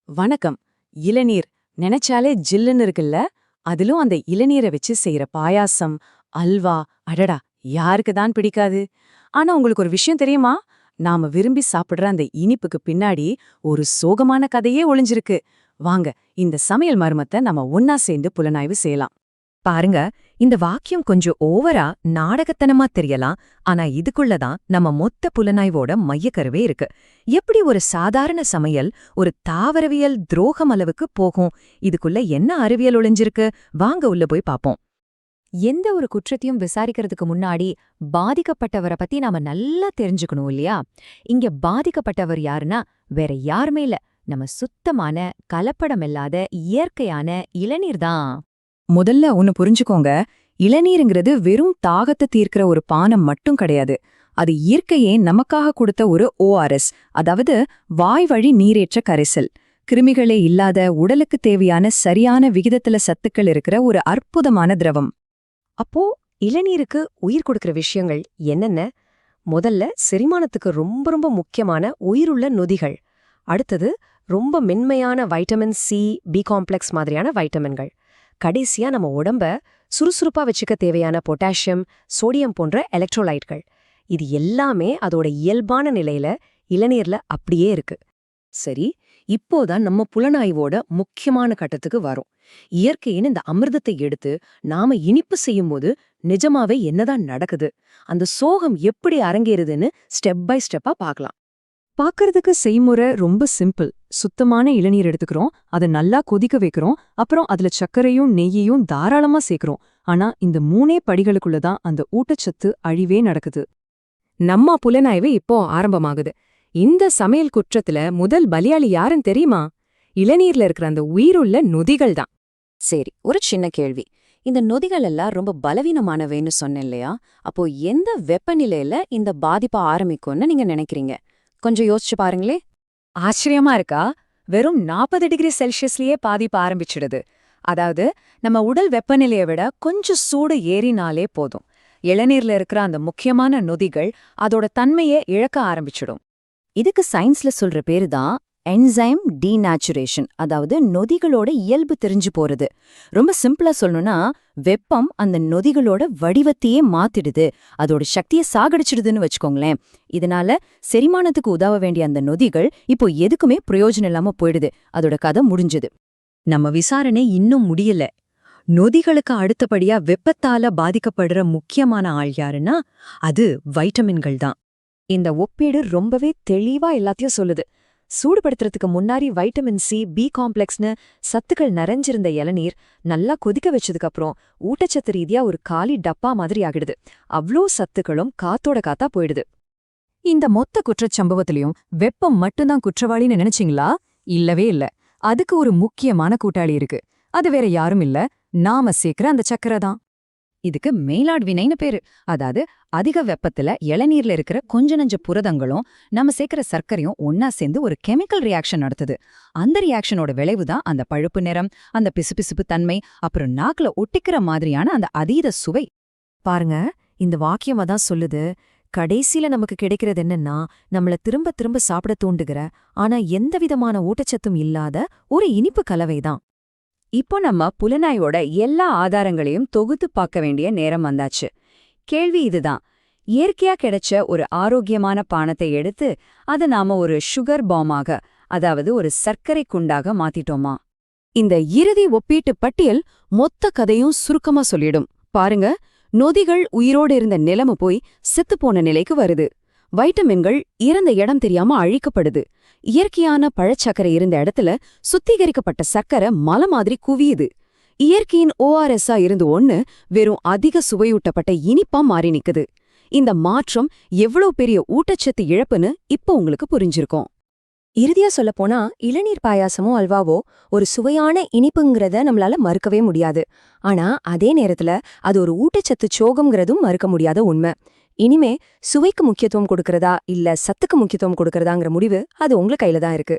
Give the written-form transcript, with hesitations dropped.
வணக்கம். இளநீர் நினைச்சாலே ஜில்லுன்னு இருக்குல்ல? அதிலும் அந்த இளநீரை வச்சு செய்யற பாயாசம், அல்வா, அடடா, யாருக்கு தான் பிடிக்காது? ஆனா உங்களுக்கு ஒரு விஷயம் தெரியுமா? நாம விரும்பி சாப்பிடுற அந்த இனிப்புக்கு பின்னாடி ஒரு சோகமான கதையே ஒளிஞ்சிருக்கு. வாங்க, இந்த சமையல் மர்மத்தை நம்ம ஒன்னா சேர்ந்து புலனாய்வு செய்யலாம். பாருங்க, இந்த வாக்கியம் கொஞ்சம் ஓவரா நாடகத்தனமா தெரியலாம். ஆனா இதுக்குள்ளதான் நம்ம மொத்த புலனாய்வோட மையக்கருவே இருக்கு. எப்படி ஒரு சாதாரண சமையல் ஒரு தாவரவியல் துரோகம் அளவுக்கு போகும்? இதுக்குள்ள என்ன அறிவியல் ஒளிஞ்சிருக்கு? வாங்க உள்ள போய் பாப்போம். எந்த ஒரு குற்றத்தையும் விசாரிக்கிறதுக்கு முன்னாடி பாதிக்கப்பட்டவரை பத்தி நாம நல்லா தெரிஞ்சுக்கணும் இல்லையா? இங்க பாதிக்கப்பட்டவர் யாருன்னா வேற யாருமே இல்ல, நம்ம சுத்தமான கலப்படமில்லாத இயற்கையான இளநீர் தான். முதல்ல ஒன்னு புரிஞ்சுக்கோங்க. இளநீருங்கிறது வெறும் தாகத்தை தீர்க்கிற ஒரு பானம் மட்டும் கிடையாது. அது இயற்கையே நமக்காக கொடுத்த ஒரு ஓஆர்எஸ், அதாவது வாய்வழி நீரேற்ற கரைசல். கிருமிகளே இல்லாத, உடலுக்கு தேவையான சரியான விகிதத்துல சத்துக்கள் இருக்கிற ஒரு அற்புதமான திரவம். அப்போ இளநீருக்கு உயிர் கொடுக்கிற விஷயங்கள் என்னென்ன? முதல்ல செரிமானத்துக்கு ரொம்ப ரொம்ப முக்கியமான உயிருள்ள நொதிகள். அடுத்தது ரொம்ப மென்மையான வைட்டமின் சி, பி காம்ப்ளெக்ஸ் மாதிரியான வைட்டமின்கள். கடைசியா நம்ம உடம்ப சுறுசுறுப்பா வச்சுக்க தேவையான பொட்டாசியம், சோடியம் போன்ற எலக்ட்ரோலைட்கள். இது எல்லாமே அதோட இயல்பான நிலையில இளநீர்ல அப்படியே இருக்கு. சரி, இப்போதான் நம்ம புலனாய்வோட முக்கியமான கட்டத்துக்கு வரோம். இயற்கையின் இந்த அமிர்தத்தை எடுத்து நாம இனிப்பு செய்யும்போது நிஜமாவே என்னதான் நடக்குது, அந்த சோகம் எப்படி அரங்கேறுதுன்னு ஸ்டெப் பை ஸ்டெப்பா பார்க்கலாம். பாக்குறதுக்கு செய்முறை ரொம்ப சிம்பிள். சுத்தமான இளநீர் எடுத்துக்கிறோம், அதை நல்லா கொதிக்க வைக்கிறோம், அப்புறம் அதுல சர்க்கரையும் நெய்யையும் தாராளமா சேர்க்கிறோம். ஆனா இந்த மூணே படிகளுக்குள்ளதான் அந்த ஊட்டச்சத்து அழிவே நடக்குது. நம்ம புலனாய்வு இப்போ ஆரம்பமாகுது. இந்த சமையல் குற்றத்துல முதல் பலியாளி யாருன்னு தெரியுமா? இளநீர்ல இருக்கிற அந்த உயிருள்ள நொதிகள் தான். சரி, ஒரு சின்ன கேள்வி. இந்த நொதிகள் எல்லாம் ரொம்ப பலவீனமானவைன்னு சொன்னேன் இல்லையா? அப்போ எந்த வெப்பநிலையில இந்த பாதிப்பா ஆரம்பிக்கும்னு நீங்க நினைக்கிறீங்க? கொஞ்சம் யோசிச்சு பாருங்களே. ஆச்சரியமா இருக்கா? வெறும் 40 டிகிரி செல்சியஸ்லயே பாதிப்பு ஆரம்பிச்சிடுது. அதாவது நம்ம உடல் வெப்பநிலையை விட கொஞ்சம் சூடு ஏறினாலே போதும், இளநீர்ல இருக்கிற அந்த முக்கியமான நொதிகள் அதோட தன்மையை இழக்க ஆரம்பிச்சிடும். இதுக்கு சயின்ஸ்ல சொல்ற பேரு தான் என்சைம் டீநேச்சுரேஷன், அதாவது நொதிகளோட இயல்பு தெரிஞ்சு போறது. ரொம்ப சிம்பிளா சொல்லணும்னா, வெப்பம் அந்த நொதிகளோட வடிவத்தையே மாத்திடுது, அதோட சக்தியை சாகடிச்சிடுதுன்னு வச்சுக்கோங்களேன். இதனால செரிமானத்துக்கு உதவ வேண்டிய அந்த நொதிகள் இப்போ எதுக்குமே பிரயோஜனம் இல்லாம போயிடுது. அதோட கதை முடிஞ்சுது. நம்ம விசாரணை இன்னும் முடியல. நொதிகளுக்கு அடுத்தபடியா வெப்பத்தால பாதிக்கப்படுற முக்கியமான ஆள் யாருன்னா அது வைட்டமின்கள் தான். இந்த ஒப்பீடு ரொம்பவே தெளிவா எல்லாத்தையும் சொல்லுது. சூடுபடுத்துறதுக்கு முன்னாடி வைட்டமின் சி, பி காம்ப்ளெக்ஸ்னு சத்துக்கள் நிறைஞ்சிருந்த இளநீர் நல்லா கொதிக்க வச்சதுக்கு அப்புறம் ஊட்டச்சத்து ரீதியா ஒரு காலி டப்பா மாதிரி ஆகிடுது. அவ்ளோ சத்துக்களும் காத்தோட காத்தா போயிடுது. இந்த மொத்த குற்றச்சம்பவத்திலையும் வெப்பம் மட்டும்தான் குற்றவாளின்னு நினைச்சீங்களா? இல்லவே இல்ல. அதுக்கு ஒரு முக்கியமான கூட்டாளி இருக்கு. அது வேற யாரும் இல்ல, நாம சேர்க்கிற அந்த சக்கரை தான். இதுக்கு மெய்லாட் வினைன்னு பேரு. அதாவது அதிக வெப்பத்துல இளநீர்ல இருக்கிற கொஞ்ச நஞ்ச புரதங்களும் நம்ம சேர்க்கிற சர்க்கரையும் ஒன்னா சேர்ந்து ஒரு கெமிக்கல் ரியாக்ஷன் நடத்துது. அந்த ரியாக்ஷனோட விளைவுதான் அந்த பழுப்பு நிறம், அந்த பிசுபிசுப்பு தன்மை, அப்புறம் நாக்குல ஒட்டிக்கிற மாதிரியான அந்த அதீத சுவை. பாருங்க, இந்த வாக்கியமா தான் சொல்லுது, கடைசியில நமக்கு கிடைக்கிறது என்னன்னா, நம்மள திரும்ப திரும்ப சாப்பிட தூண்டுகிற, ஆனா எந்த விதமான ஊட்டச்சத்தும் இல்லாத ஒரு இனிப்பு கலவைதான். இப்போ நம்ம புலனாய்வோட எல்லா ஆதாரங்களையும் தொகுத்து பார்க்க வேண்டிய நேரம் வந்தாச்சு. கேள்வி இதுதான்: இயற்கையா கிடைச்ச ஒரு ஆரோக்கியமான பானத்தை எடுத்து அதை நாம ஒரு சுகர் பாமாக, அதாவது ஒரு சர்க்கரை குண்டாக மாத்திட்டோமா? இந்த இறுதி ஒப்பீட்டு பட்டியல் மொத்த கதையும் சுருக்கமா சொல்லிடும். பாருங்க, நொதிகள் உயிரோடு இருந்த நிலைமை போய் செத்துப்போன நிலைக்கு வருது. வைட்டமின்கள் இறந்த இடம் தெரியாம அழிக்கப்படுது. இயற்கையான பழச்சக்கரை இருந்த இடத்துல சுத்திகரிக்கப்பட்ட சர்க்கரை மலை மாதிரி குவியுது. இயற்கையின் ஓஆர்எஸ்ஸா இருந்து ஒண்ணு வெறும் அதிக சுவையூட்டப்பட்ட இனிப்பா மாறி நிக்குது. இந்த மாற்றம் எவ்வளவு பெரிய ஊட்டச்சத்து இழப்புன்னு இப்போ உங்களுக்கு புரிஞ்சிருக்கும். இறுதியா சொல்லப்போனா, இளநீர் பாயாசமோ அல்வாவோ ஒரு சுவையான இனிப்புங்கிறத நம்மளால மறுக்கவே முடியாது. ஆனா அதே நேரத்துல அது ஒரு ஊட்டச்சத்து சோகம்ங்கிறதும் மறுக்க முடியாத உண்மை. இனிமே சுவைக்கு முக்கியத்துவம் கொடுக்கறதா இல்ல சத்துக்கு முக்கியத்துவம் கொடுக்கறதாங்கிற முடிவு அது உங்க கையில தான் இருக்கு.